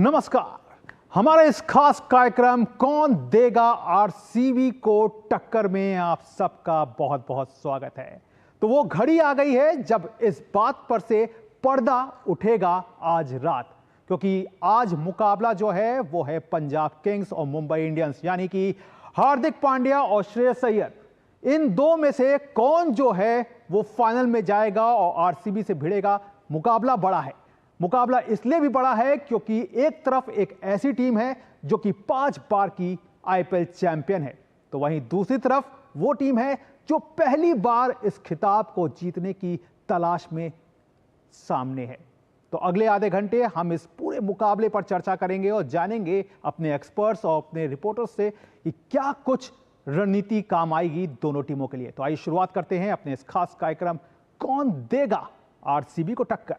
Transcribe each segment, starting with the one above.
नमस्कार। हमारे इस खास कार्यक्रम कौन देगा आरसीबी को टक्कर में आप सबका बहुत बहुत स्वागत है। तो वो घड़ी आ गई है जब इस बात पर से पर्दा उठेगा आज रात, क्योंकि आज मुकाबला जो है वो है पंजाब किंग्स और मुंबई इंडियंस, यानी कि हार्दिक पांड्या और श्रेयस अय्यर। इन दो में से कौन जो है वो फाइनल में जाएगा और आरसीबी से भिड़ेगा। मुकाबला बड़ा है। मुकाबला इसलिए भी बड़ा है क्योंकि एक तरफ एक ऐसी टीम है जो कि 5 बार की आईपीएल चैंपियन है, तो वहीं दूसरी तरफ वो टीम है जो पहली बार इस खिताब को जीतने की तलाश में सामने है। तो अगले आधे घंटे हम इस पूरे मुकाबले पर चर्चा करेंगे और जानेंगे अपने एक्सपर्ट्स और अपने रिपोर्टर्स से कि क्या कुछ रणनीति काम आएगी दोनों टीमों के लिए। तो आइए शुरुआत करते हैं अपने इस खास कार्यक्रम कौन देगा आरसीबी को टक्कर।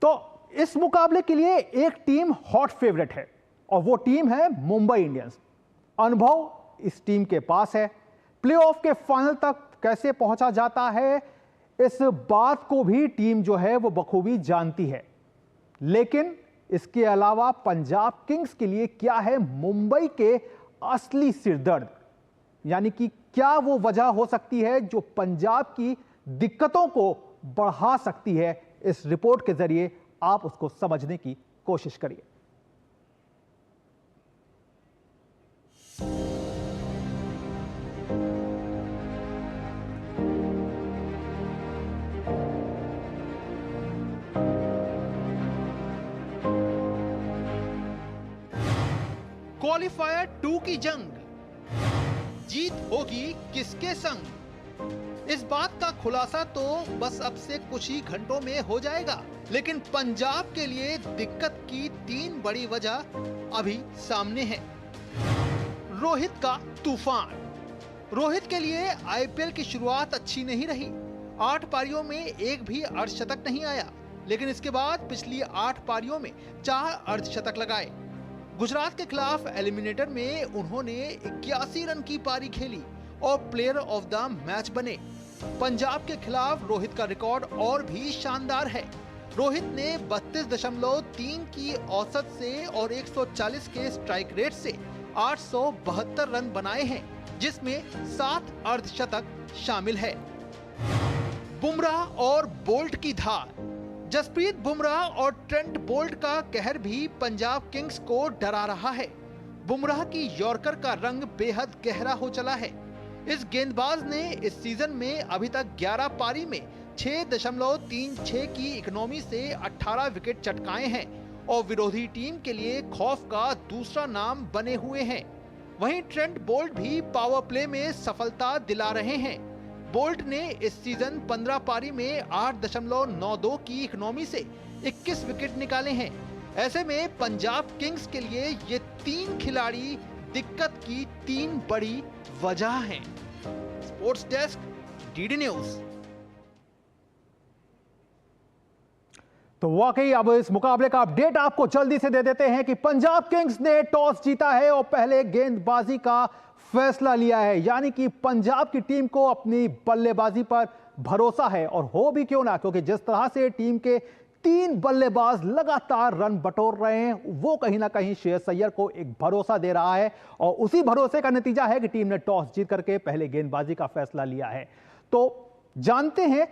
तो इस मुकाबले के लिए एक टीम हॉट फेवरेट है और वो टीम है मुंबई इंडियंस। अनुभव इस टीम के पास है। प्लेऑफ के फाइनल तक कैसे पहुंचा जाता है इस बात को भी टीम जो है वो बखूबी जानती है। लेकिन इसके अलावा पंजाब किंग्स के लिए क्या है मुंबई के असली सिरदर्द, यानी कि क्या वो वजह हो सकती है जो पंजाब की दिक्कतों को बढ़ा सकती है। इस रिपोर्ट के जरिए आप उसको समझने की कोशिश करिए। क्वालिफायर 2 की जंग, जीत होगी किसके संग? इस बात का खुलासा तो बस अब से कुछ ही घंटों में हो जाएगा, लेकिन पंजाब के लिए दिक्कत की 3 बड़ी वजह अभी सामने है। रोहित का तूफान। रोहित के लिए आईपीएल की शुरुआत अच्छी नहीं रही। 8 पारियों में एक भी अर्धशतक नहीं आया, लेकिन इसके बाद पिछली 8 पारियों में 4 अर्धशतक लगाए। गुजरात के खिलाफ एलिमिनेटर में उन्होंने 81 रन की पारी खेली और प्लेयर ऑफ द मैच बने। पंजाब के खिलाफ रोहित का रिकॉर्ड और भी शानदार है। रोहित ने 32.3 की औसत से और 140 के स्ट्राइक रेट से 872 रन बनाए हैं, जिसमें 7 अर्धशतक शामिल है। बुमराह और बोल्ट की धार। जसप्रीत बुमराह और ट्रेंट बोल्ट का कहर भी पंजाब किंग्स को डरा रहा है। बुमराह की यॉर्कर का रंग बेहद गहरा हो चला है। इस गेंदबाज ने इस सीजन में अभी तक 11 पारी में 6.36 की इकोनॉमी से 18 विकेट चटकाए हैं और विरोधी टीम के लिए खौफ का दूसरा नाम बने हुए हैं। वहीं ट्रेंट बोल्ट भी पावर प्ले में सफलता दिला रहे हैं। बोल्ट ने इस सीजन 15 पारी में 8.92 की इकोनॉमी से 21 विकेट निकाले हैं। ऐसे में पंजाब किंग्स के लिए ये 3 खिलाड़ी दिक्कत की 3 बड़ी वजह हैं। Sports desk, DD news. तो वाकई अब इस मुकाबले का अपडेट आपको जल्दी से दे देते हैं कि पंजाब किंग्स ने टॉस जीता है और पहले गेंदबाजी का फैसला लिया है, यानी कि पंजाब की टीम को अपनी बल्लेबाजी पर भरोसा है। और हो भी क्यों ना, क्योंकि जिस तरह से टीम के 3 बल्लेबाज लगातार रन बटोर रहे हैं वो कहीं ना कहीं श्रेयस अय्यर को एक भरोसा दे रहा है और उसी भरोसे का नतीजा है कि टीम ने टॉस जीत करके पहले गेंदबाजी का फैसला लिया है। तो जानते हैं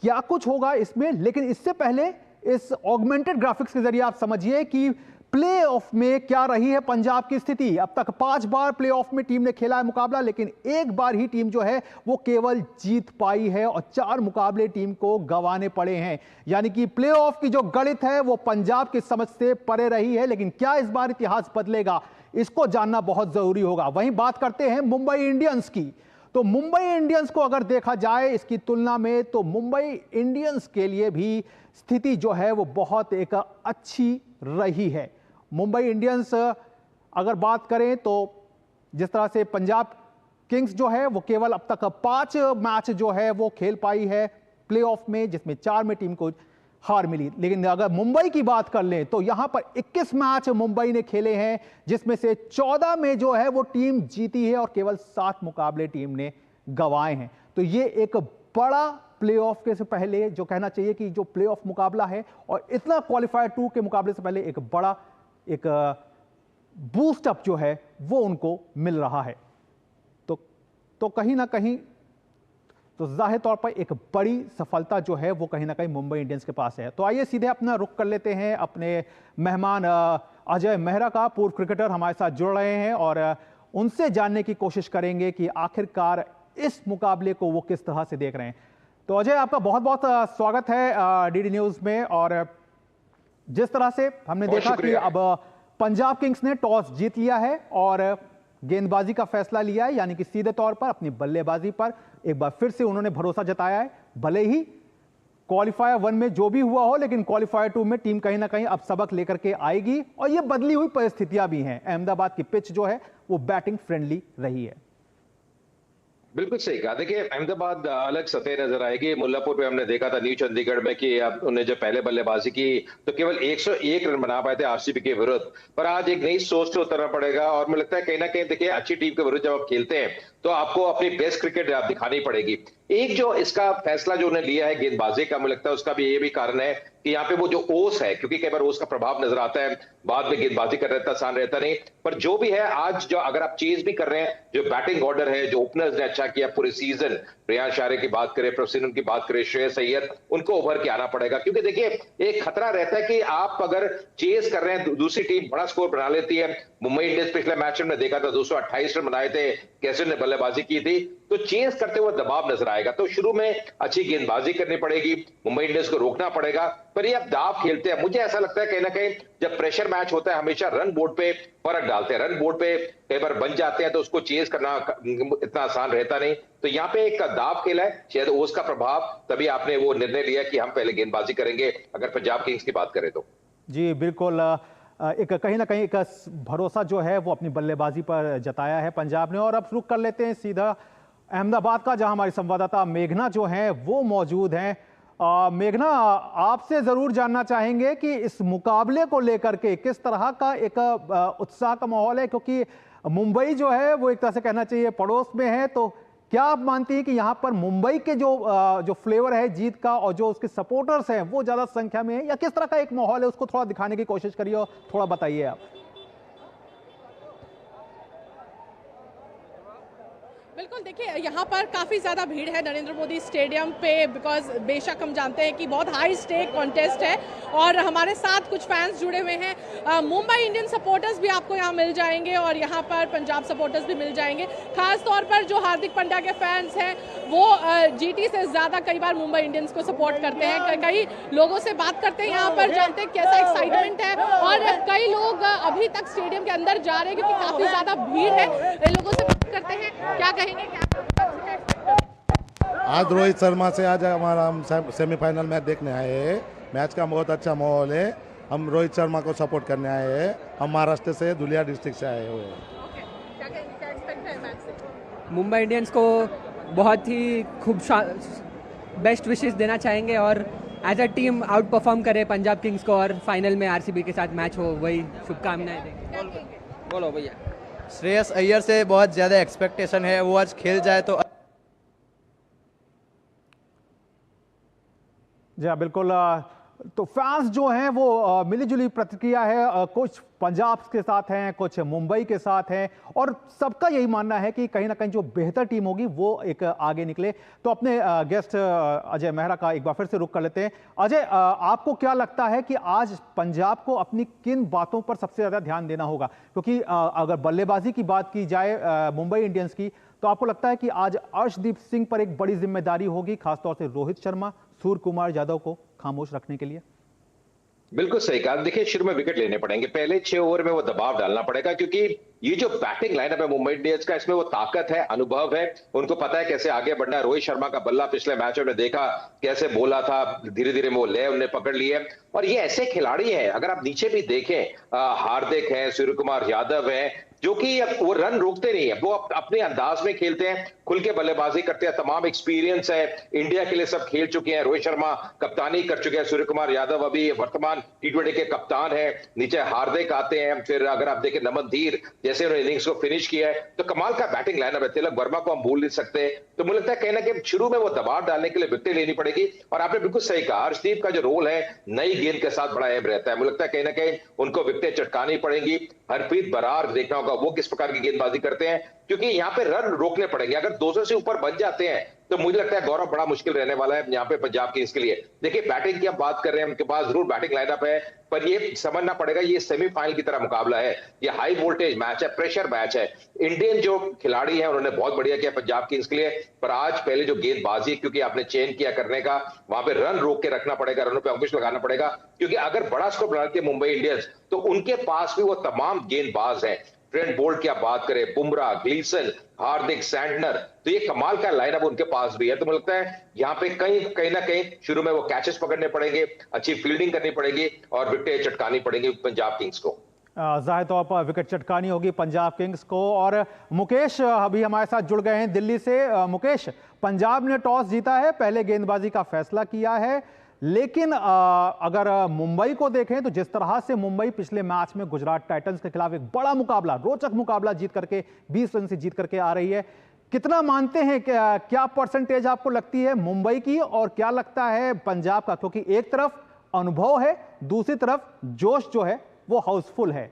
क्या कुछ होगा इसमें, लेकिन इससे पहले इस ऑगमेंटेड ग्राफिक्स के जरिए आप समझिए कि प्लेऑफ में क्या रही है पंजाब की स्थिति। अब तक 5 बार प्लेऑफ में टीम ने खेला है मुकाबला, लेकिन एक बार ही टीम जो है वो केवल जीत पाई है और 4 मुकाबले टीम को गंवाने पड़े हैं। यानी कि प्लेऑफ की जो गणित है वो पंजाब की समझ से परे रही है। लेकिन क्या इस बार इतिहास बदलेगा, इसको जानना बहुत जरूरी होगा। वहीं बात करते हैं मुंबई इंडियंस की। तो मुंबई इंडियंस को अगर देखा जाए इसकी तुलना में, तो मुंबई इंडियंस के लिए भी स्थिति जो है वो बहुत एक अच्छी रही है। मुंबई इंडियंस अगर बात करें तो जिस तरह से पंजाब किंग्स जो है वो केवल अब तक 5 मैच जो है वो खेल पाई है प्लेऑफ में, जिसमें 4 में टीम को हार मिली। लेकिन अगर मुंबई की बात कर लें तो यहां पर 21 मैच मुंबई ने खेले हैं, जिसमें से 14 में जो है वो टीम जीती है और केवल 7 मुकाबले टीम ने गंवाए हैं। तो ये एक बड़ा प्लेऑफ के से पहले जो कहना चाहिए कि जो प्लेऑफ मुकाबला है और इतना क्वालिफायर 2 के मुकाबले से पहले एक बड़ा एक बूस्ट अप जो है वो उनको मिल रहा है। तो कहीं ना कहीं तो जाहिर तौर पर एक बड़ी सफलता जो है वो कहीं ना कहीं मुंबई इंडियंस के पास है। तो आइए सीधे अपना रुख कर लेते हैं अपने मेहमान अजय मेहरा का। पूर्व क्रिकेटर हमारे साथ जुड़ रहे हैं और उनसे जानने की कोशिश करेंगे कि आखिरकार इस मुकाबले को वो किस तरह से देख रहे हैं। तो अजय, आपका बहुत बहुत स्वागत है डीडी न्यूज में। और जिस तरह से हमने देखा कि अब पंजाब किंग्स ने टॉस जीत लिया है और गेंदबाजी का फैसला लिया है, यानी कि सीधे तौर पर अपनी बल्लेबाजी पर एक बार फिर से उन्होंने भरोसा जताया है। भले ही क्वालिफायर 1 में जो भी हुआ हो, लेकिन क्वालिफायर 2 में टीम कहीं ना कहीं अब सबक लेकर के आएगी और ये बदली हुई परिस्थितियां भी हैं। अहमदाबाद की पिच जो है वो बैटिंग फ्रेंडली रही है। बिल्कुल सही कहा। देखिए, अहमदाबाद अलग सतह नजर आएगी। मुल्लापुर पे हमने देखा था न्यू चंडीगढ़ में कि अब उन्होंने जब पहले बल्लेबाजी की तो केवल 101 रन बना पाए थे आरसीबी के विरुद्ध। पर आज एक नई सोच से उतरना पड़ेगा और मुझे लगता है कहीं ना कहीं देखिए अच्छी टीम के विरुद्ध जब आप खेलते हैं तो आपको अपनी बेस्ट क्रिकेट दिखानी पड़ेगी। एक जो इसका फैसला जो उन्हें लिया है गेंदबाजी का, मुझे लगता है उसका भी ये भी कारण है कि यहाँ पे वो जो ओस है, क्योंकि कई बार ओस का प्रभाव नजर आता है, बाद में गेंदबाजी करना इतना आसान रहता नहीं। पर जो भी है आज जो अगर आप चेज भी कर रहे हैं, जो बैटिंग ऑर्डर है, जो ओपनर्स ने अच्छा किया पूरे सीजन, रियान शारे की बात करें, प्रसिन की बात करें, श्रेयस अय्यर, उनको उभर के आना पड़ेगा। क्योंकि देखिए एक खतरा रहता है कि आप अगर चेज कर रहे हैं, दूसरी टीम बड़ा स्कोर बना लेती है। मुंबई इंडियंस पिछले मैच में देखा था 228 रन बनाए थे, कैसे ने बल्लेबाजी की थी, तो चेज करते हुए दबाव नजर आएगा। तो शुरू में अच्छी गेंदबाजी करनी पड़ेगी, मुंबई इंडियंस को रोकना पड़ेगा। पर ये अब दाव खेलते हैं, मुझे ऐसा लगता है कहीं ना कहीं जब प्रेशर मैच होता है हमेशा रन बोर्ड पे फर्क डालते हैं। रन बोर्ड पे कई बार बन जाते हैं तो उसको चेज करना इतना आसान रहता नहीं। तो यहाँ पे एक दाव खेला है, शायद उसका प्रभाव, तभी आपने वो निर्णय लिया कि हम पहले गेंदबाजी करेंगे अगर पंजाब किंग्स की बात करें तो। जी बिल्कुल, एक कहीं ना कहीं एक भरोसा जो है वो अपनी बल्लेबाजी पर जताया है पंजाब ने। और अब रुख कर लेते हैं सीधा अहमदाबाद का, जहां हमारी संवाददाता मेघना जो है वो मौजूद हैं। मेघना, आपसे जरूर जानना चाहेंगे कि इस मुकाबले को लेकर के किस तरह का एक उत्साह का माहौल है, क्योंकि मुंबई जो है वो एक तरह से कहना चाहिए पड़ोस में है। तो क्या आप मानती हैं कि यहाँ पर मुंबई के जो फ्लेवर है जीत का और जो उसके सपोर्टर्स हैं वो ज्यादा संख्या में है, या किस तरह का एक माहौल है, उसको थोड़ा दिखाने की कोशिश करिए और थोड़ा बताइए आप। बिल्कुल, देखिए यहाँ पर काफ़ी ज़्यादा भीड़ है नरेंद्र मोदी स्टेडियम पे, बिकॉज बेशक हम जानते हैं कि बहुत हाई स्टेक कॉन्टेस्ट है और हमारे साथ कुछ फैंस जुड़े हुए हैं। मुंबई इंडियन सपोर्टर्स भी आपको यहाँ मिल जाएंगे और यहाँ पर पंजाब सपोर्टर्स भी मिल जाएंगे। खास तौर पर जो हार्दिक पांड्या के फैंस हैं वो जीटी से ज़्यादा कई बार मुंबई इंडियंस को सपोर्ट करते हैं। कई लोगों से बात करते हैं यहाँ पर, जानते हैं कैसा एक्साइटमेंट है और कई लोग अभी तक स्टेडियम के अंदर जा रहे हैं क्योंकि काफ़ी ज़्यादा भीड़ है। इन लोगों से बात करते हैं, क्या कहेंगे आज रोहित शर्मा से आज हमारा हम सेमीफाइनल मैच देखने आए हैं। मैच का बहुत अच्छा माहौल है। हम रोहित शर्मा को सपोर्ट करने आए हैं। हम महाराष्ट्र से, धुलिया डिस्ट्रिक्ट से आए हुए हैं। मुंबई इंडियंस को बहुत ही खूब बेस्ट विशेस देना चाहेंगे और as a team outperform करे पंजाब किंग्स को और फाइनल में आरसीबी के साथ मैच हो, वही शुभकामनाएं देंगे। बोलो भैया। श्रेयस अय्यर से बहुत ज़्यादा एक्सपेक्टेशन है, वो आज खेल जाए तो। जी हाँ बिल्कुल, तो फैंस जो हैं वो मिलीजुली प्रतिक्रिया है। कुछ पंजाब के साथ हैं, कुछ मुंबई के साथ हैं और सबका यही मानना है कि कहीं ना कहीं जो बेहतर टीम होगी वो एक आगे निकले। तो अपने गेस्ट अजय मेहरा का एक बार फिर से रुख कर लेते हैं। अजय, आपको क्या लगता है कि आज पंजाब को अपनी किन बातों पर सबसे ज़्यादा ध्यान देना होगा? क्योंकि अगर बल्लेबाजी की बात की जाए मुंबई इंडियंस की, तो आपको लगता है कि आज अर्शदीप सिंह पर एक बड़ी जिम्मेदारी होगी, खासतौर से रोहित शर्मा, सूर्य कुमार यादव को खामोश रखने के लिए? बिल्कुल सही कहा। देखिए शुरू में विकेट लेने पड़ेंगे, पहले 6 ओवर में वो दबाव डालना पड़ेगा, क्योंकि ये जो बैटिंग लाइनअप है मुंबई इंडियंस का, इसमें वो ताकत है, अनुभव है, उनको पता है कैसे आगे बढ़ना है। रोहित शर्मा का बल्ला पिछले मैच में देखा कैसे बोला था, धीरे धीरे वो ले उन्हें पकड़ लिए। और ये ऐसे खिलाड़ी हैं, अगर आप नीचे भी देखें, हार्दिक है, सूर्य कुमार यादव है, जो कि वो रन रोकते नहीं है, वो अपने अंदाज में खेलते हैं। खुल के बल्लेबाजी करते हैं, तमाम एक्सपीरियंस है, इंडिया के लिए सब खेल चुके हैं। रोहित शर्मा कप्तानी कर चुके हैं, सूर्य कुमार यादव अभी वर्तमान टी20 के कप्तान है, नीचे हार्दिक आते हैं, फिर अगर आप देखें नमन धीर जैसे उन्होंने इनिंग्स को फिनिश किया है, तो कमाल का बैटिंग लाइनअप है। तिलक वर्मा को हम भूल नहीं सकते। तो मुझे लगता है कहीं ना कहीं शुरू में वो दबाव डालने के लिए विकेट लेनी पड़ेगी। और आपने बिल्कुल सही कहा, हर्षदीप का जो रोल है नई गेंद के साथ बड़ा अहम रहता है। मुझे लगता है कहीं ना कहीं उनको विकेटें चटकानी पड़ेंगी। हरप्रीत बरार देखना होगा वो किस प्रकार की गेंदबाजी करते हैं, क्योंकि यहाँ पे रन रोकने पड़ेंगे। अगर 200 से ऊपर बच जाते हैं तो मुझे लगता है गौरव बड़ा मुश्किल रहने वाला है यहाँ पे पंजाब किंग्स के लिए। देखिए बैटिंग की आप बात कर रहे हैं, उनके पास जरूर बैटिंग लाइनअप है, पर ये समझना पड़ेगा ये सेमीफाइनल की तरह मुकाबला है, ये हाई वोल्टेज मैच है, प्रेशर मैच है। इंडियन जो खिलाड़ी है उन्होंने बहुत बढ़िया किया पंजाब किंग्स के लिए, पर आज पहले जो गेंदबाजी, क्योंकि आपने चेंज किया करने का, वहां पे रन रोक के रखना पड़ेगा, रनों पे अंकुश लगाना पड़ेगा, क्योंकि अगर बड़ा स्कोर बनाती है मुंबई इंडियंस तो उनके पास भी वो तमाम गेंदबाज हैं। ट्रेंट बोल्ट की आप बात करें, बुमराह, ग्लीसन, हार्दिक, सैंटनर, तो ये कमाल का लाइनअप उनके पास भी है। तो मुझे लगता है यहाँ पे कहीं ना कहीं शुरू में वो कैचेस पकड़ने पड़ेंगे, अच्छी फील्डिंग करनी पड़ेगी और विकेट चटकानी पड़ेगी पंजाब किंग्स को। जाहिर तौर पर विकेट चटकानी होगी पंजाब किंग्स को। और मुकेश अभी हमारे साथ जुड़ गए हैं दिल्ली से। मुकेश, पंजाब ने टॉस जीता है, पहले गेंदबाजी का फैसला किया है, लेकिन अगर मुंबई को देखें तो जिस तरह से मुंबई पिछले मैच में गुजरात टाइटंस के खिलाफ एक बड़ा मुकाबला, रोचक मुकाबला जीत करके 20 रन से जीत करके आ रही है, कितना मानते हैं, क्या परसेंटेज आपको लगती है मुंबई की और क्या लगता है पंजाब का? क्योंकि एक तरफ अनुभव है, दूसरी तरफ जोश जो है वो हाउसफुल है।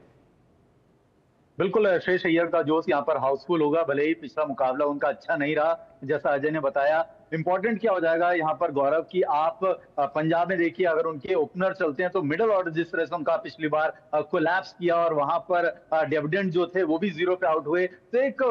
बिल्कुल, श्रेयस अय्यर का जोश यहाँ पर हाउसफुल होगा, भले ही पिछला मुकाबला उनका अच्छा नहीं रहा जैसा अजय ने बताया। इंपॉर्टेंट क्या हो जाएगा यहाँ पर गौरव की, आप पंजाब में देखिए अगर उनके ओपनर चलते हैं तो मिडिल ऑर्डर जिस तरह से उनका पिछली बार कोलैप्स किया और वहां पर डेविडेंट जो थे वो भी 0 पे आउट हुए, तो एक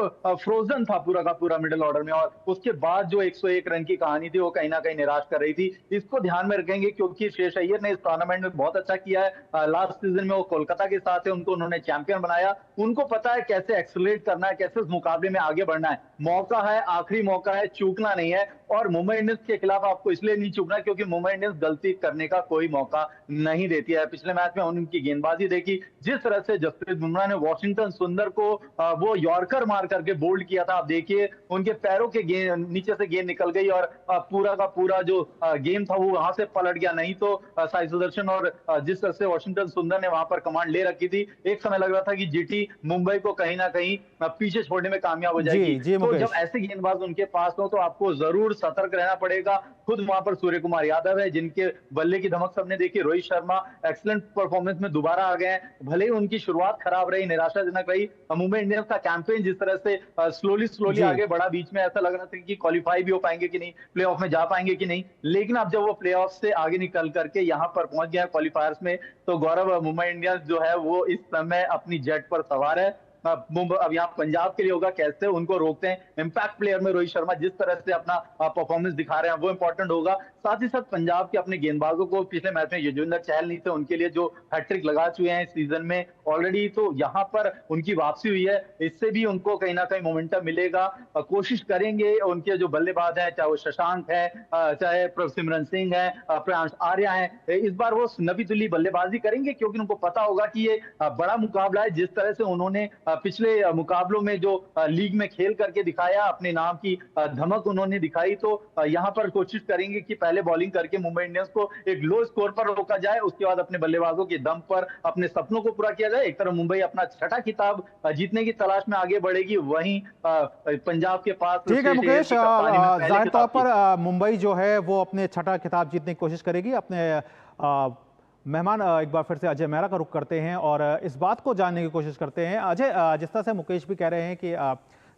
फ्रोजन था पूरा का पूरा मिडिल ऑर्डर में। और उसके बाद जो 101 रन की कहानी थी वो कहीं ना कहीं निराश कर रही थी। इसको ध्यान में रखेंगे क्योंकि श्रेयस अय्यर ने इस टूर्नामेंट में बहुत अच्छा किया है। लास्ट सीजन में वो कोलकाता के साथ है, उनको उन्होंने चैंपियन बनाया। उनको पता है कैसे एक्सेलरेट करना है, कैसे इस मुकाबले में आगे बढ़ना है। मौका है, आखिरी मौका है, चूकना नहीं है। और मुंबई इंडियंस के खिलाफ आपको इसलिए नहीं चूकना क्योंकि मुंबई इंडियंस गलती करने का कोई मौका नहीं देती है। पिछले मैच में उनकी गेंदबाजी देखी, जिस तरह से जसप्रीत बुमराह ने वॉशिंगटन सुंदर को वो यॉर्कर मार करके बोल्ड किया था। आप देखिए उनके पैरों के नीचे से गेंद निकल गई और पूरा का पूरा जो गेम था वो वहां से पलट गया। नहीं तो साई सुदर्शन और जिस तरह से वॉशिंगटन सुंदर ने वहां पर कमांड ले रखी थी, एक समय लग रहा था कि जीटी मुंबई को कहीं ना कहीं पीछे छोड़ने में कामयाब हो जाएगी। तो जब ऐसे गेंदबाज उनके पास हो तो आपको जरूर सतर्क रहना पड़ेगा। खुद वहां पर सूर्य कुमार यादव है जिनके बल्ले की धमक सबने देखी। रोहित शर्मा एक्सीलेंट परफॉर्मेंस में दोबारा आ गए हैं, भले ही उनकी शुरुआत खराब रही, निराशाजनक रही। मुंबई इंडियंस का कैंपेन जिस तरह से स्लोली आगे बढ़ा, बीच में ऐसा लग रहा था कि क्वालिफाई भी हो पाएंगे कि नहीं, प्लेऑफ में जा पाएंगे कि नहीं, लेकिन अब जब वो प्लेऑफ से आगे निकल करके यहाँ पर पहुंच गया क्वालिफायर्स में, तो गौरव मुंबई इंडियंस जो है वो इस समय अपनी जेट पर सवार है। अब यहाँ पंजाब के लिए होगा कैसे उनको रोकते हैं। इंपैक्ट प्लेयर में रोहित शर्मा जिस तरह से अपना परफॉर्मेंस दिखा रहे हैं वो इंपॉर्टेंट होगा। साथ ही साथ पंजाब के अपने गेंदबाजों को, पिछले मैच में युजवेंद्र चहल नहीं थे, उनके लिए जो हैट्रिक लगा चुके हैं इस सीजन में ऑलरेडी, तो यहाँ पर उनकी वापसी हुई है, इससे भी उनको कहीं ना कहीं मोमेंटम मिलेगा। कोशिश करेंगे उनके जो बल्लेबाज हैं, चाहे वो शशांक है, चाहे सिमरन सिंह है, प्रयांश आर्या है, इस बार वो नबी तुल्ली बल्लेबाजी करेंगे क्योंकि उनको पता होगा कि ये बड़ा मुकाबला है। जिस तरह से उन्होंने पिछले मुकाबलों में जो लीग में खेल करके दिखाया, अपने नाम की धमक उन्होंने दिखाई, तो यहाँ पर कोशिश करेंगे कि पहले बॉलिंग करके मुंबई इंडियंस को एक लो स्कोर पर रोका जाए, उसके बाद अपने बल्लेबाजों के दम पर अपने सपनों को पूरा किया जाए। एक तरफ मुंबई अपना छठा खिताब जीतने की तलाश में आगे बढ़ेगी, वहीं पंजाब के पास ठीक है मुकेश, जाहिर तौर पर मुंबई जो है वो अपने छठा खिताब जीतने की कोशिश करेगी। अपने मेहमान एक बार फिर से अजय मेहरा का रुख करते हैं और इस बात को जानने की कोशिश करते हैं। अजय, जिस तरह से मुकेश भी कह रहे हैं कि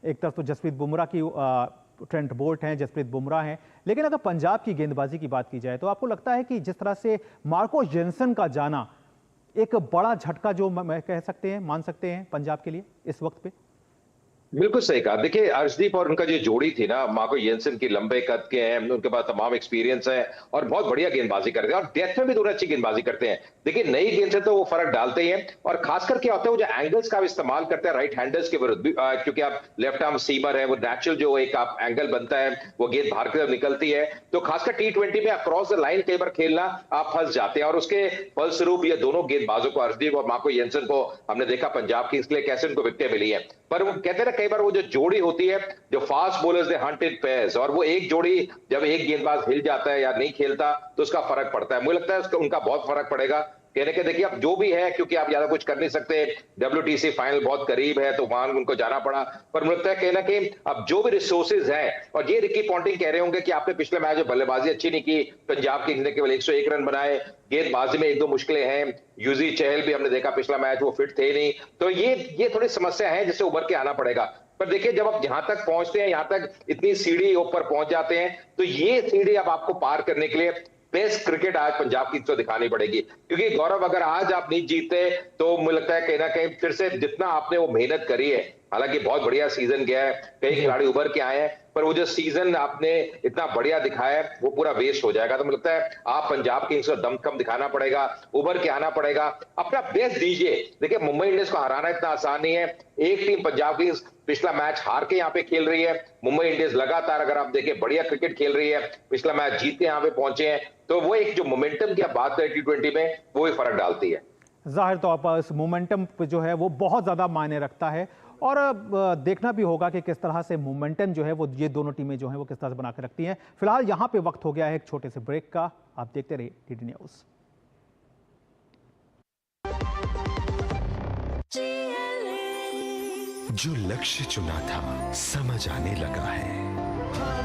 एक तरफ तो जसप्रीत बुमराह की, ट्रेंट बोल्ट हैं, जसप्रीत बुमराह हैं, लेकिन अगर पंजाब की गेंदबाजी की बात की जाए तो आपको लगता है कि जिस तरह से मार्को जेनसन का जाना एक बड़ा झटका जो मैं कह सकते हैं, मान सकते हैं पंजाब के लिए इस वक्त पे? बिल्कुल सही कहा। देखिए अर्शदीप और उनका जो जोड़ी थी ना, मार्को जेनसन की, लंबे कद के हैं, उनके पास तमाम एक्सपीरियंस है और बहुत बढ़िया गेंदबाजी करते हैं और डेथ में भी दोनों अच्छी गेंदबाजी करते हैं। देखिए नई गेंद से तो वो फर्क डालते ही हैं और खासकर क्या होता है वो जो एंगल्स का इस्तेमाल करते हैं राइट हैंडर्स के विरुद्ध, क्योंकि आप लेफ्ट आर्म सीमर है, वो नेचुरल जो एक आप एंगल बनता है वो गेंद बाहर की तरफ निकलती है, तो खासकर T20 में अक्रॉस द लाइन कई बार खेलना आप फंस जाते हैं और उसके फलस्वरूप ये दोनों गेंदबाजों को, अर्शदीप और मार्को जेनसन को, हमने देखा पंजाब किंग्स के लिए कैसे उनको विकेटें मिली है। पर वो कहते हैं ना कई बार वो जो जोड़ी होती है, जो फास्ट बॉलर्स दे हंट इन पेयर्स, और वो एक जोड़ी जब एक गेंदबाज हिल जाता है या नहीं खेलता तो उसका फर्क पड़ता है। मुझे लगता है उनका बहुत फर्क पड़ेगा। कहने के देखिए अब जो भी है, क्योंकि आप ज्यादा कुछ कर नहीं सकते, WTC फाइनल बहुत करीब है तो वहां उनको जाना पड़ा, पर मुझे लगता है कहना कि अब जो भी रिसोर्सेज हैं, और ये रिकी पॉन्टिंग कह रहे होंगे कि आपने पिछले मैच में बल्लेबाजी अच्छी नहीं की, पंजाब किंग्स ने केवल 101 रन बनाए, गेंदबाजी में एक दो मुश्किलें हैं, युजवेंद्र चहल भी हमने देखा पिछला मैच वो फिट थे नहीं, तो ये थोड़ी समस्या है जिससे उभर के आना पड़ेगा। पर देखिए जब आप यहां तक पहुंचते हैं, यहां तक इतनी सीढ़ी ऊपर पहुंच जाते हैं, तो ये सीढ़ी अब आपको पार करने के लिए बेस्ट क्रिकेट आज पंजाब की तो दिखानी पड़ेगी। क्योंकि गौरव अगर आज आप नहीं जीतते तो मुझे लगता है कहीं ना कहीं फिर से जितना आपने वो मेहनत करी है, हालांकि बहुत बढ़िया सीजन गया है, कई खिलाड़ी उभर के आए हैं, पर वो जो सीजन आपने इतना बढ़िया दिखाया है वो पूरा वेस्ट हो जाएगा। तो मुझे लगता है आप पंजाब किंग्स को दमखम दिखाना पड़ेगा, उभर के आना पड़ेगा, अपना बेस्ट दीजिए। देखिए मुंबई इंडियंस को हराना इतना आसान नहीं है। एक टीम पंजाब किंग्स पिछला मैच हार के यहाँ पे खेल रही है, मुंबई इंडियंस लगातार अगर आप देखें बढ़िया क्रिकेट खेल रही है, पिछला मैच जीत के यहाँ पे पहुंचे हैं, तो वो एक जो मोमेंटम की आप बात करें T20 में, वो ही फर्क डालती है। जाहिर तौर पर इस मोमेंटम जो है वो बहुत ज़्यादा मायने रखता है, और देखना भी होगा कि किस तरह से मोमेंटम जो है वो ये दोनों टीमें जो हैं वो किस तरह से बना के रखती हैं। फिलहाल यहाँ पे वक्त हो गया है एक छोटे से ब्रेक का, आप देखते रहिए DD न्यूज़। जो लक्ष्य चुना था समझ आने लगा है।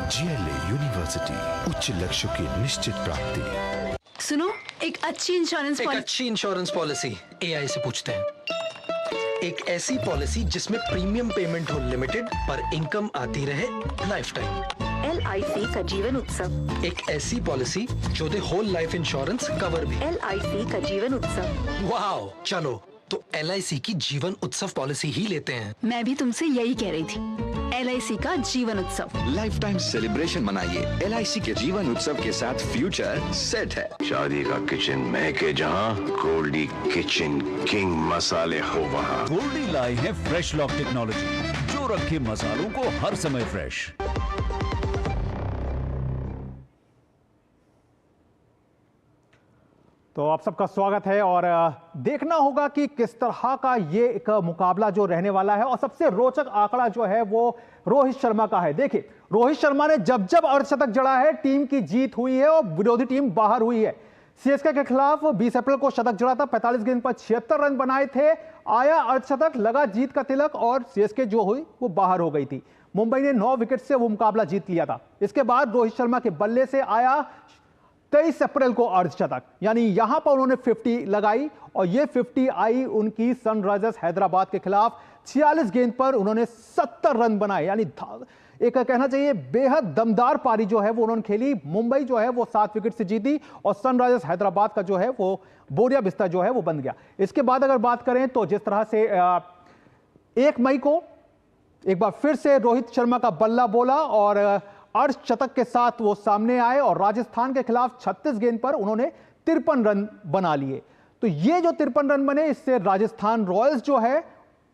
GLA यूनिवर्सिटी, उच्च लक्ष्य की निश्चित प्राप्ति। सुनो, एक अच्छी इंश्योरेंस पॉलिसी AI से पूछते हैं। एक ऐसी पॉलिसी जिसमें प्रीमियम पेमेंट हो लिमिटेड पर इनकम आती रहे लाइफ टाइम। LIC का जीवन उत्सव। एक ऐसी पॉलिसी जो दे होल लाइफ इंश्योरेंस कवर भी। LIC का जीवन उत्सव। वाओ, चलो तो LIC की जीवन उत्सव पॉलिसी ही लेते हैं। मैं भी तुमसे यही कह रही थी, LIC का जीवन उत्सव। लाइफ टाइम सेलिब्रेशन मनाइए LIC के जीवन उत्सव के साथ, फ्यूचर सेट है। शादी का किचन महके जहाँ, गोल्डी किचन किंग मसाले हो वहाँ। गोल्डी लाई है फ्रेश लॉक टेक्नोलॉजी जो रखे मसालों को हर समय फ्रेश। तो आप सबका स्वागत है, और देखना होगा कि किस तरह का ये एक मुकाबला जो रहने वाला है, और सबसे रोचक आंकड़ा जो है वो रोहित शर्मा का है। देखिए रोहित शर्मा ने जब जब अर्धशतक जड़ा है टीम की जीत हुई है और विरोधी टीम बाहर हुई है। CSK के खिलाफ 20 अप्रैल को शतक जड़ा था, 45 गेंद पर 76 रन बनाए थे, आया अर्धशतक, लगा जीत का तिलक और CSK जो हुई वो बाहर हो गई थी। मुंबई ने 9 विकेट से वो मुकाबला जीत लिया था। इसके बाद रोहित शर्मा के बल्ले से आया 23 अप्रैल को अर्धशतक, यानी यहां पर उन्होंने 50 लगाई, और ये 50 आई उनकी सनराइजर्स हैदराबाद के खिलाफ। 46 गेंद पर उन्होंने 70 रन बनाए, यानी एक कहना चाहिए बेहद दमदार पारी जो है वो उन्होंने खेली। मुंबई जो है वो 7 विकेट से जीती, और सनराइजर्स हैदराबाद का जो है वो बोरिया बिस्तर जो है वो बन गया। इसके बाद अगर बात करें तो जिस तरह से 1 मई को एक बार फिर से रोहित शर्मा का बल्ला बोला और अर्धशतक के साथ वो सामने आए, और राजस्थान के खिलाफ 36 गेंद पर उन्होंने 53 रन बना लिए। तो ये जो 53 रन बने, इससे राजस्थान रॉयल्स जो है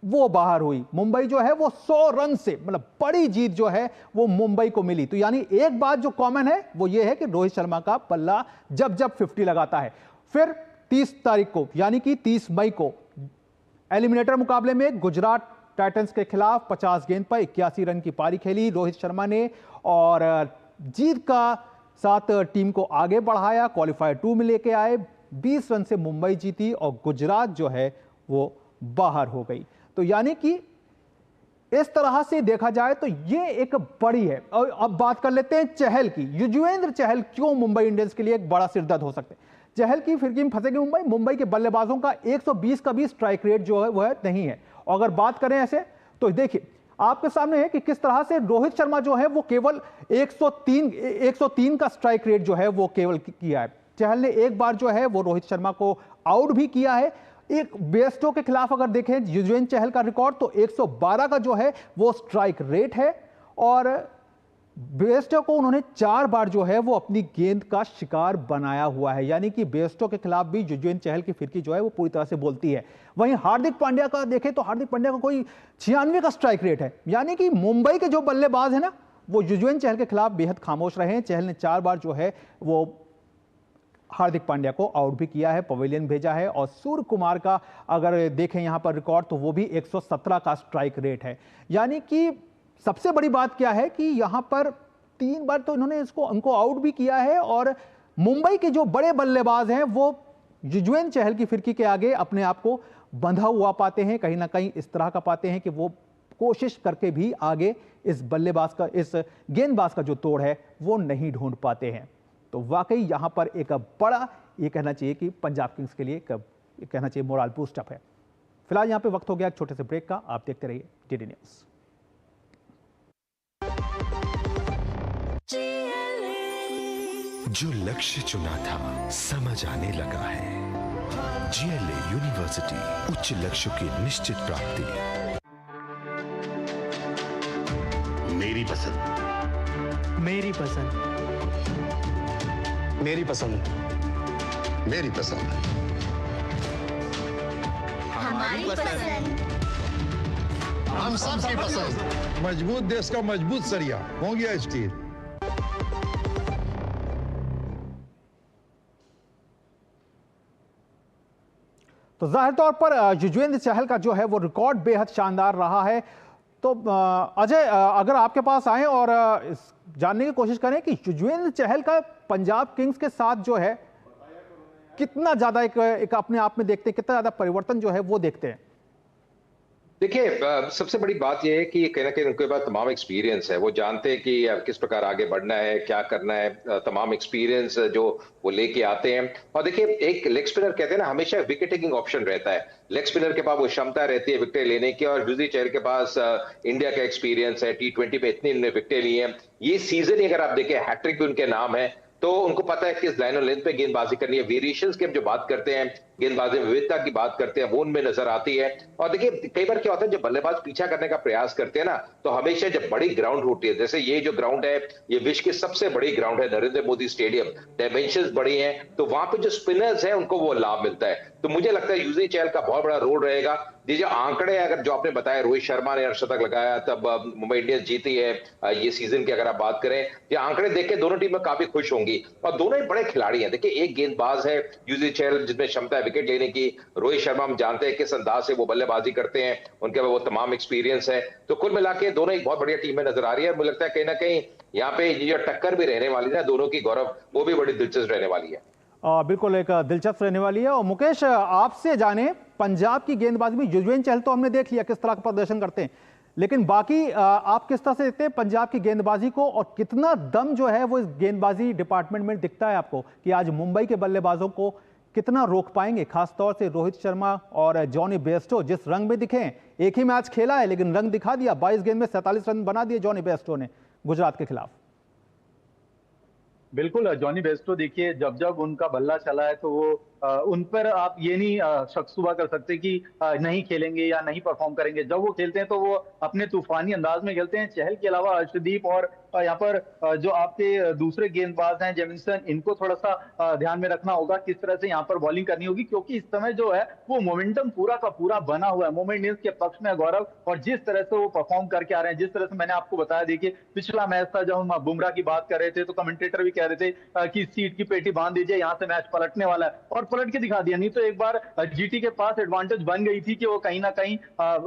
वो बाहर हुई। मुंबई जो है वो 100 रन से, मतलब बड़ी जीत जो है वो मुंबई को मिली। तो यानी एक बात जो कॉमन है वो ये है कि रोहित शर्मा का बल्ला जब जब 50 लगाता है। फिर 30 तारीख को यानी कि 30 मई को एलिमिनेटर मुकाबले में गुजरात टाइटंस के खिलाफ 50 गेंद पर 81 रन की पारी खेली रोहित शर्मा ने, और जीत का साथ टीम को आगे बढ़ाया, क्वालिफायर 2 में लेके आए। 20 रन से मुंबई जीती और गुजरात जो है वो बाहर हो गई। तो यानी कि इस तरह से देखा जाए तो ये एक बड़ी है। और अब बात कर लेते हैं चहल की। युजवेंद्र चहल क्यों मुंबई इंडियंस के लिए एक बड़ा सिरदर्द हो सकते हैं। चहल की फिरकी में फंसेगी मुंबई के बल्लेबाजों का 120 का भी स्ट्राइक रेट जो है वह नहीं है। और अगर बात करें ऐसे तो देखिए आपके सामने है कि किस तरह से रोहित शर्मा जो है वो केवल 103 का स्ट्राइक रेट जो है वो केवल किया है। चहल ने एक बार जो है वो रोहित शर्मा को आउट भी किया है। एक बेस्टो के खिलाफ अगर देखें युजवेंद्र चहल का रिकॉर्ड तो 112 का जो है वो स्ट्राइक रेट है, और बेस्टो को उन्होंने 4 बार जो है वो अपनी गेंद का शिकार बनाया हुआ है। यानी कि बेस्टो के खिलाफ भी युजवेंद्र चहल की फिरकी जो है वो पूरी तरह से बोलती है। वहीं हार्दिक पांड्या का देखें तो हार्दिक पांड्या का कोई 96 का स्ट्राइक रेट है। यानी कि मुंबई के जो बल्लेबाज है ना वो युजवेंद्र चहल के खिलाफ बेहद खामोश रहे हैं। चहल ने 4 बार जो है वो हार्दिक पांड्या को आउट भी किया है, पवेलियन भेजा है। और सूर्य कुमार का अगर देखें यहां पर रिकॉर्ड तो वो भी 117 का स्ट्राइक रेट है। यानी कि सबसे बड़ी बात क्या है कि यहां पर 3 बार तो इन्होंने उनको आउट भी किया है। और मुंबई के जो बड़े बल्लेबाज हैं वो युजवेंद्र चहल की फिरकी के आगे अपने आप को बंधा हुआ पाते हैं, कहीं ना कहीं इस तरह का पाते हैं कि वो कोशिश करके भी आगे इस गेंदबाज का जो तोड़ है वो नहीं ढूंढ पाते हैं। तो वाकई यहां पर एक बड़ा ये कहना चाहिए कि पंजाब किंग्स के लिए कहना चाहिए मोरल बूस्ट अप है। फिलहाल यहां पे वक्त हो गया एक छोटे से ब्रेक का। आप देखते रहिए डीडी न्यूज। जो लक्ष्य चुना था समझ आने लगा है। जीएलए यूनिवर्सिटी, उच्च लक्ष्यों की निश्चित प्राप्ति। मेरी पसंद, मेरी पसंद, मेरी पसंद, मेरी पसंद, हमारी पसंद, हम सबकी पसंद। मजबूत देश का मजबूत सरिया हो गया स्टील। तो जाहिर तौर पर युजवेंद्र चहल का जो है वो रिकॉर्ड बेहद शानदार रहा है। तो अजय, अगर आपके पास आए और जानने की कोशिश करें कि युजवेंद्र चहल का पंजाब किंग्स के साथ जो है कितना ज्यादा एक अपने आप में देखते हैं, कितना ज्यादा परिवर्तन जो है वो देखते हैं। देखिए, सबसे बड़ी बात यह है कि कहीं ना कहीं उनके पास तमाम एक्सपीरियंस है। वो जानते हैं कि किस प्रकार आगे बढ़ना है, क्या करना है। तमाम एक्सपीरियंस जो वो लेके आते हैं। और देखिए, एक लेग स्पिनर कहते हैं ना, हमेशा विकेट टेकिंग ऑप्शन रहता है। लेग स्पिनर के पास वो क्षमता रहती है विकेट लेने की। और युजवेंद्र चहल के पास इंडिया का एक्सपीरियंस है, T20 में इतनी उन्होंने विकेटें ली हैं। ये सीजन ही अगर आप देखें, हैट्रिक भी उनके नाम है। तो उनको पता है किस लाइन और लेंथ पे गेंदबाजी करनी है। वेरिएशंस की हम जो बात करते हैं, गेंदबाजी में विविधता की बात करते हैं, वो उनमें नजर आती है। और देखिए, कई बार क्या होता है, जब बल्लेबाज पीछा करने का प्रयास करते हैं ना, तो हमेशा जब बड़ी ग्राउंड होती है, जैसे ये जो ग्राउंड है, ये विश्व की सबसे बड़ी ग्राउंड है, नरेंद्र मोदी स्टेडियम, डायमेंशंस बड़ी हैं, तो वहां पे जो स्पिनर्स हैं उनको वो लाभ मिलता है। तो मुझे लगता है युजवेंद्र चहल का बहुत बड़ा रोल रहेगा। ये जो आंकड़े अगर जो आपने बताया, रोहित शर्मा ने अर्धशतक लगाया तब मुंबई इंडियंस जीती है ये सीजन की, अगर आप बात करें, ये आंकड़े देख के दोनों टीमें काफी खुश होंगी। और दोनों ही बड़े खिलाड़ी हैं। देखिए, एक गेंदबाज है युजवेंद्र चहल जिसमें क्षमता है विकेट लेने की। रोहित शर्मा हम जानते हैं किस अंदाज से वो बल्लेबाजी करते हैं, उनके पास वो तमाम एक्सपीरियंस है। तो कुल मिला के दोनों एक बहुत बढ़िया टीम में नजर आ रही है। मुझे लगता है कहीं ना कहीं यहाँ पे ये जो टक्कर भी रहने वाली है दोनों की, गौरव, वो भी बड़ी दिलचस्प रहने वाली है। बिल्कुल एक दिलचस्प रहने वाली है। और मुकेश, आपसे जाने, पंजाब की गेंदबाजी में युजवेंद्र चहल तो हमने देख लिया किस तरह का प्रदर्शन करते हैं, लेकिन बाकी आप किस तरह से देखते हैं पंजाब की गेंदबाजी को, और कितना दम जो है वो इस गेंदबाजी डिपार्टमेंट में दिखता है आपको कि आज मुंबई के बल्लेबाजों को कितना रोक पाएंगे, खासतौर से रोहित शर्मा और जॉनी बेयरस्टो जिस रंग में दिखे। एक ही मैच खेला है लेकिन रंग दिखा दिया। 22 गेंद में 47 रन बना दिए जॉनी बेयरस्टो ने गुजरात के खिलाफ। बिल्कुल, जॉनी बेयरस्टो देखिए, जब जब उनका बल्ला चला है तो वो उन पर आप ये नहीं शक सुबह कर सकते कि नहीं खेलेंगे या नहीं परफॉर्म करेंगे। जब वो खेलते हैं तो वो अपने तूफानी अंदाज में खेलते हैं। चहल के अलावा अर्शदीप और यहाँ पर जो आपके दूसरे गेंदबाज हैं जेमिसन, इनको थोड़ा सा ध्यान में रखना होगा किस तरह से यहाँ पर बॉलिंग करनी होगी, क्योंकि इस समय जो है वो मोमेंटम पूरा का पूरा बना हुआ है मुंबई इंडियंस के पक्ष में, गौरव। और जिस तरह से वो परफॉर्म करके आ रहे हैं, जिस तरह से मैंने आपको बताया, देखिए पिछला मैच था जब हम बुमराह की बात कर रहे थे तो कमेंटेटर भी कह रहे थे कि सीट की पेटी बांध दीजिए, यहाँ से मैच पलटने वाला है, और पलट के दिखा दिया। नहीं तो एक बार जीटी के पास एडवांटेज बन गई थी कि वो कहीं ना कहीं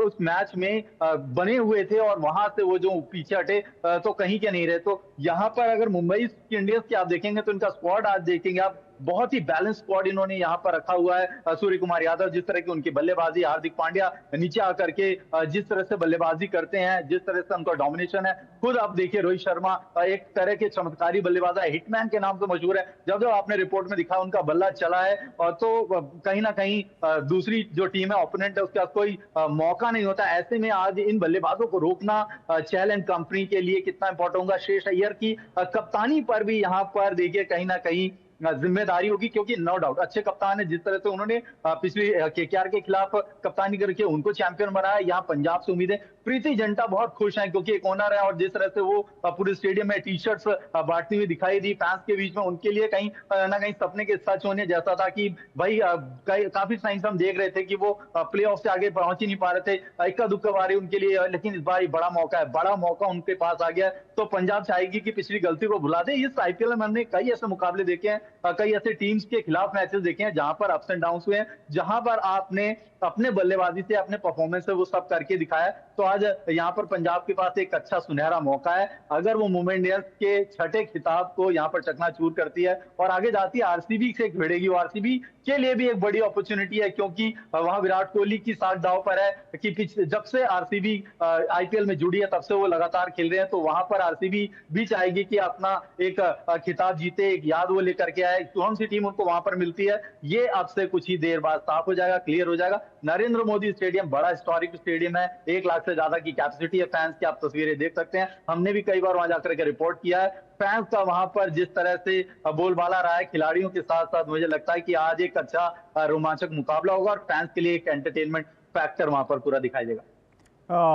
उस मैच में बने हुए थे और वहां से वो जो पीछे हटे तो कहीं के नहीं रहे। तो यहाँ पर अगर मुंबई इंडियंस की आप देखेंगे तो इनका स्क्वाड आज देखेंगे आप, बहुत ही बैलेंस स्क्वाड इन्होंने यहाँ पर रखा हुआ है। सूर्य कुमार यादव, जिस तरह की उनकी बल्लेबाजी, हार्दिक पांड्या नीचे आकर के जिस तरह से बल्लेबाजी करते हैं, जिस तरह से उनका डोमिनेशन है। खुद आप देखिए, रोहित शर्मा एक तरह के चमत्कारी बल्लेबाज है, हिटमैन के नाम से मशहूर है। जब जब आपने रिपोर्ट में दिखा उनका बल्ला चला है तो कहीं ना कहीं दूसरी जो टीम है, ओपोनेंट है, उसके पास कोई मौका नहीं होता। ऐसे में आज इन बल्लेबाजों को रोकना चहल एंड कंपनी के लिए कितना इंपॉर्टेंट होगा। श्रेयस अय्यर की कप्तानी पर भी यहाँ पर देखिए कहीं ना कहीं जिम्मेदारी होगी, क्योंकि नो डाउट अच्छे कप्तान है। जिस तरह से उन्होंने पिछली केकेआर के खिलाफ कप्तानी करके उनको चैंपियन बनाया, यहाँ पंजाब से उम्मीदें प्रीति जिंटा बहुत खुश हैं क्योंकि एक ओनर है और जिस तरह से वो पूरे स्टेडियम में टी शर्ट्स बांटती हुई दिखाई दी फैंस के बीच में, उनके लिए कहीं ना कहीं सपने के सच होने जैसा था कि भाई काफी टाइम से हम देख रहे थे कि वो प्ले ऑफ से आगे पहुंच ही नहीं पा रहे थे, इक्का दुक्का बारी उनके लिए, लेकिन इस बार बड़ा मौका है, बड़ा मौका उनके पास आ गया। तो पंजाब चाहेगी कि पिछली गलती को भुला दे। इस आईपीएल में हमने कई ऐसे मुकाबले देखे हैं, कई ऐसे टीम्स के खिलाफ मैचेस देखे हैं जहां पर अप्स एंड डाउन हुए हैं, जहां पर आपने अपने बल्लेबाजी से अपने परफॉर्मेंस से वो सब करके दिखाया। तो आज यहाँ पर पंजाब के पास एक अच्छा सुनहरा मौका है, अगर वो मुंबई इंडियंस के छठे खिताब को यहाँ पर चकनाचूर करती है और आगे जाती है आरसीबी से भिड़ेगी, आरसीबी के लिए भी एक बड़ी अपॉर्चुनिटी है क्योंकि वहां विराट कोहली की साख दांव पर है कि जब से आरसीबी आईपीएल में जुड़ी है तब से वो लगातार खेल रहे हैं। तो वहां पर आरसीबी भी चाहेगी कि अपना एक खिताब जीते, एक याद वो लेकर के आए। कौन सी टीम उनको वहां पर मिलती है ये अब से कुछ ही देर बाद साफ हो जाएगा, क्लियर हो जाएगा। नरेंद्र मोदी स्टेडियम बड़ा हिस्टोरिक स्टेडियम है, 1 लाख से ज्यादा की कैपेसिटी है फैंस की, आप तस्वीरें देख सकते हैं। हमने भी कई बार वहां जाकर के रिपोर्ट किया है। फैंस का वहां पर जिस तरह से बोलबाला रहा है खिलाड़ियों के साथ साथ, मुझे लगता है कि आज एक अच्छा रोमांचक मुकाबला होगा और फैंस के लिए एक एंटरटेनमेंट फैक्टर वहां पर पूरा दिखाई देगा।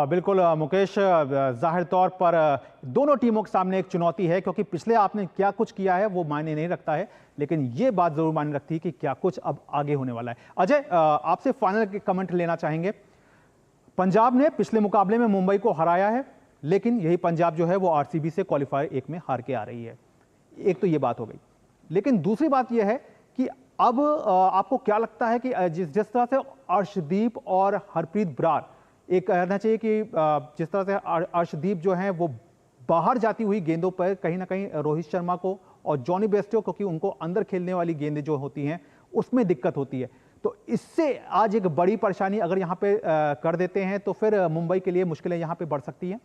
बिल्कुल मुकेश, जाहिर तौर पर दोनों टीमों के सामने एक चुनौती है क्योंकि पिछले आपने क्या कुछ किया है वो मायने नहीं रखता है, लेकिन ये बात जरूर मायने रखती है कि क्या कुछ अब आगे होने वाला है। अजय, आपसे फाइनल के कमेंट लेना चाहेंगे। पंजाब ने पिछले मुकाबले में मुंबई को हराया है, लेकिन यही पंजाब जो है वो आरसीबी से क्वालिफायर 1 में हार के आ रही है। एक तो ये बात हो गई, लेकिन दूसरी बात यह है कि अब आपको क्या लगता है कि जिस तरह से अर्शदीप और हरप्रीत बरार, एक कहना चाहिए कि जिस तरह से अर्शदीप जो हैं वो बाहर जाती हुई गेंदों पर कहीं ना कहीं रोहित शर्मा को और जॉनी बेस्टो, क्योंकि उनको अंदर खेलने वाली गेंदें जो होती हैं उसमें दिक्कत होती है, तो इससे आज एक बड़ी परेशानी अगर यहाँ पे कर देते हैं तो फिर मुंबई के लिए मुश्किलें यहाँ पे बढ़ सकती हैं।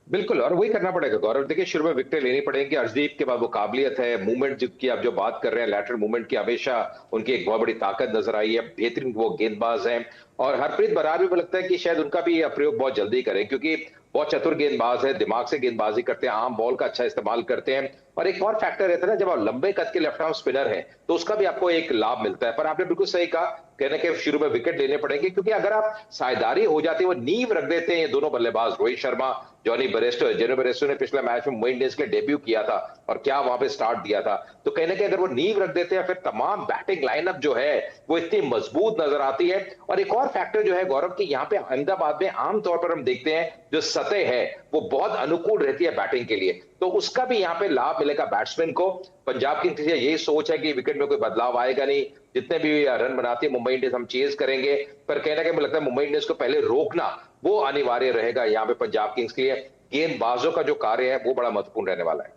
बिल्कुल, और वही करना पड़ेगा गौरव। देखिए, शुरू में विकेट लेनी पड़ेगी। अर्शदीप के बाद वो काबिलियत है, मूवमेंट की आप जो बात कर रहे हैं, लैटरल मूवमेंट की हमेशा उनकी एक बहुत बड़ी ताकत नजर आई है, बेहतरीन वो गेंदबाज हैं। और हरप्रीत बरार भी लगता है कि शायद उनका भी प्रयोग बहुत जल्दी करें क्योंकि बहुत चतुर गेंदबाज है, दिमाग से गेंदबाजी करते हैं, आम बॉल का अच्छा इस्तेमाल करते हैं। और एक और फैक्टर रहता है ना, जब आप लंबे कद के लेफ्ट आर्म स्पिनर हैं तो उसका भी आपको एक लाभ मिलता है। पर आपने बिल्कुल सही कहा, कहने के शुरू में विकेट लेने पड़ेंगे क्योंकि अगर आप साझेदारी हो जाती है, वो नींव रख देते हैं ये दोनों बल्लेबाज, रोहित शर्मा, जॉनी बेरेस्टो ने पिछले मैच में मुंबई इंडियंस के लिए डेब्यू किया था और क्या वहां पे स्टार्ट दिया था। तो कहने के अगर वो नींव रख देते हैं फिर तमाम बैटिंग लाइनअप जो है वो इतनी मजबूत नजर आती है। और एक और फैक्टर जो है गौरव की, यहाँ पे अहमदाबाद में आमतौर पर हम देखते हैं जो सतह है वो बहुत अनुकूल रहती है बैटिंग के लिए, तो उसका भी यहाँ पे लाभ मिलेगा बैट्समैन को। पंजाब की यही सोच है कि विकेट में कोई बदलाव आएगा नहीं, जितने भी रन बनाती है मुंबई इंडियंस हम चेज करेंगे। पर कहना कि मुझे लगता है मुंबई इंडियंस को पहले रोकना वो अनिवार्य रहेगा यहाँ पे पंजाब किंग्स के लिए। गेंदबाजों का जो कार्य है वो बड़ा महत्वपूर्ण रहने वाला है।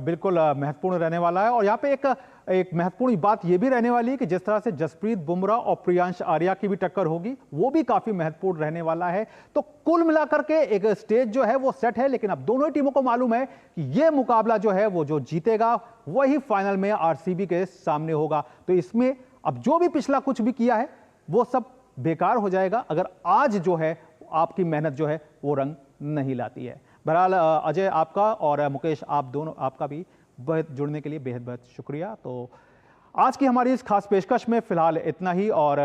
बिल्कुल महत्वपूर्ण रहने वाला है। और यहाँ पे एक महत्वपूर्ण बात यह भी रहने वाली है कि जिस तरह से जसप्रीत बुमराह और प्रियांश आर्या की भी टक्कर होगी वो भी काफी महत्वपूर्ण रहने वाला है। तो कुल मिलाकर के एक स्टेज जो है वो सेट है, लेकिन अब दोनों ही टीमों को मालूम है कि यह मुकाबला जो है वो जो जीतेगा वही फाइनल में आरसीबी के सामने होगा। तो इसमें अब जो भी पिछला कुछ भी किया है वो सब बेकार हो जाएगा अगर आज जो है आपकी मेहनत जो है वो रंग नहीं लाती है। बहरहाल अजय, आपका और मुकेश, आप दोनों, आपका भी जुड़ने के लिए बेहद बेहद शुक्रिया। तो आज की हमारी इस खास पेशकश में फिलहाल इतना ही, और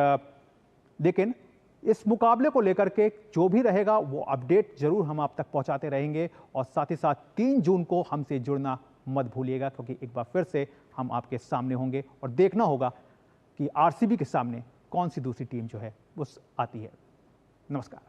लेकिन इस मुकाबले को लेकर के जो भी रहेगा वो अपडेट जरूर हम आप तक पहुंचाते रहेंगे। और साथ ही साथ 3 जून को हमसे जुड़ना मत भूलिएगा क्योंकि एक बार फिर से हम आपके सामने होंगे और देखना होगा कि आरसीबी के सामने कौन सी दूसरी टीम जो है वो आती है। नमस्कार।